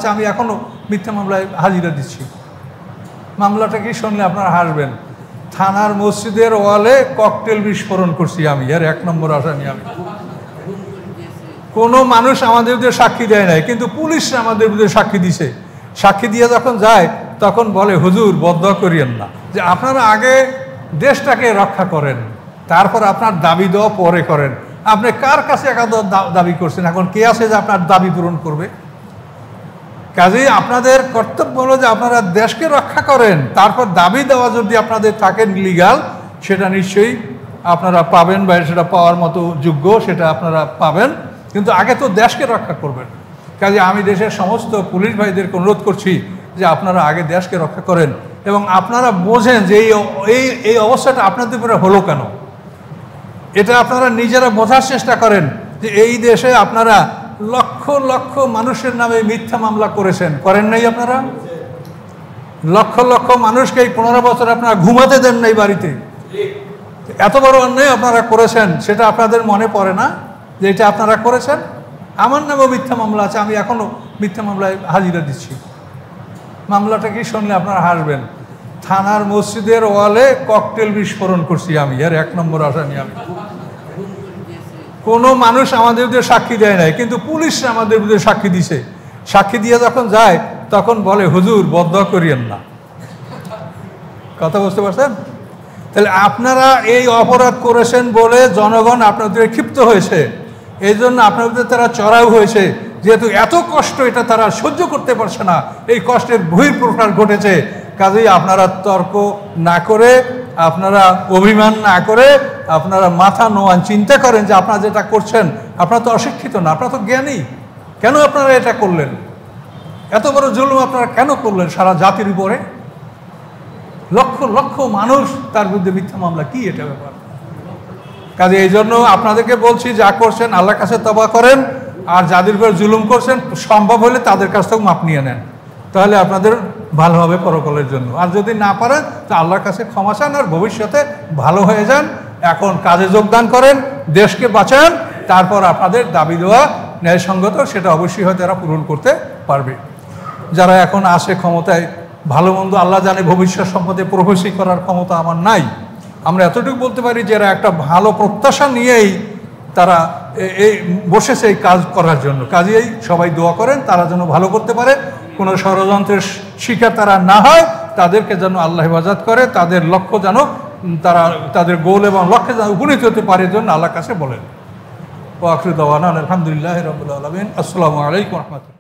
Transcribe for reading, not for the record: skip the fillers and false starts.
আছে, আমি এখনও মিথ্যা মামলায় হাজিরা দিচ্ছি। মামলাটা কি শুনলে আপনারা হাসবেন। থানার মসজিদের ওয়ালে ককটেল বিস্ফোরণ করছি আমি, আর 1 নম্বর আসামি আমি। কোনো মানুষ আমাদের বিরুদ্ধে সাক্ষী দেয় নাই, কিন্তু পুলিশ আমাদের বিরুদ্ধে সাক্ষী দিছে। সাক্ষী দিয়ে যখন যায় তখন বলে, হুজুর বদদোয়া করিয়েন না, যে আপনারা আগে দেশটাকে রক্ষা করেন, তারপর আপনার দাবি দেওয়া পরে করেন। আপনি কার কাছে একাদর দাবি করছেন? এখন কে আছে যে আপনার দাবি পূরণ করবে? কাজেই আপনাদের কর্তব্য হলো যে আপনারা দেশকে রক্ষা করেন, তারপর দাবি দেওয়া যদি আপনাদের থাকেন লিগাল, সেটা নিশ্চয়ই আপনারা পাবেন, বা সেটা পাওয়ার মতো যোগ্য, সেটা আপনারা পাবেন। কিন্তু আগে তো দেশকে রক্ষা করবেন। কাজে আমি দেশের সমস্ত পুলিশ ভাইদেরকে অনুরোধ করছি যে আপনারা আগে দেশকে রক্ষা করেন, এবং আপনারা বোঝেন যে এই অবস্থাটা আপনাদের উপরে হলো কেন। এটা আপনারা নিজেরা বোঝার চেষ্টা করেন যে এই দেশে আপনারা লক্ষ লক্ষ মানুষের নামে মিথ্যা মামলা করেছেন, করেন নাই? আপনারা লক্ষ লক্ষ মানুষকে এই 15 বছর আপনারা ঘুমাতে দেন নাই বাড়িতে। এত বড় অন্যায় আপনারা করেছেন, সেটা আপনাদের মনে পড়ে না যে এটা আপনারা করেছেন? আমার নামেও মিথ্যা মামলা আছে, আমি এখনও মিথ্যা মামলায় হাজিরা দিচ্ছি। মামলাটা কি শুনলে আপনারা হাসবেন। থানার মসজিদের ওয়ালে ককটেল বিস্ফোরণ করছি আমি, আর 1 নম্বর আসামি আমি। কোনো মানুষ আমাদের বিরুদ্ধে সাক্ষী দেয় নাই, কিন্তু পুলিশ আমাদের বিরুদ্ধে সাক্ষী দিছে। সাক্ষী দিয়ে যখন যায় তখন বলে, হুজুর বদদোয়া করিয়েন না। কথা বুঝতে পারছেন? তাহলে আপনারা এই অপরাধ করেছেন বলে জনগণ আপনাদের ক্ষিপ্ত হয়েছে, এই জন্য আপনাদের তারা চড়াও হয়েছে। যেহেতু এত কষ্ট এটা তারা সহ্য করতে পারছে না, এই কষ্টের বহিঃপ্রকাশ ঘটেছে। কাজেই আপনারা তর্ক না করে, আপনারা অভিমান না করে, আপনারা মাথা নোয়ান, চিন্তা করেন যে আপনারা যেটা করছেন, আপনারা তো অশিক্ষিত না, আপনারা তো জ্ঞানী। কেন আপনারা এটা করলেন? এত বড় জুলুম আপনারা কেন করলেন সারা জাতির উপরে? লক্ষ লক্ষ মানুষ তার বিরুদ্ধে মিথ্যা মামলা, কি এটা ব্যাপার? কাজে এই জন্য আপনাদেরকে বলছি, যা করছেন আল্লাহর কাছে তওবা করেন, আর যাদের উপর জুলুম করছেন সম্ভব হলে তাদের কাছ থেকে মাপ নিয়ে নেন, তাহলে আপনাদের ভালো হবে পরকালের জন্য। আর যদি না পারেন তো আল্লাহর কাছে ক্ষমা চান, আর ভবিষ্যতে ভালো হয়ে যান। এখন কাজে যোগদান করেন, দেশকে বাঁচান, তারপর আপনাদের দাবি দেওয়া ন্যায়সঙ্গত, সেটা অবশ্যই হয়তো এরা পূরণ করতে পারবে। যারা এখন আসে ক্ষমতায়, ভালো মন্দ আল্লাহ জানে, ভবিষ্যৎ সম্পদে প্রবেশী করার ক্ষমতা আমার নাই। আমরা এতটুকু বলতে পারি যে এরা একটা ভালো প্রত্যাশা নিয়েই তারা এই বসেছে এই কাজ করার জন্য। কাজেই সবাই দোয়া করেন তারা যেন ভালো করতে পারে, কোনো ষড়যন্ত্রের শিকার তারা না হয়, তাদেরকে যেন আল্লাহ হেফাজত করে, তাদের লক্ষ্য যেন তারা, তাদের গোল এবং লক্ষ্যে যেন উপনীত হতে পারে, জন্য আল্লাহর কাছে বলেন। ওয়া আখিরু দাওয়ানা আলহামদুলিল্লাহি রাব্বিল আলামিন। আসসালামু আলাইকুম ওয়া রাহমাতুল্লাহ।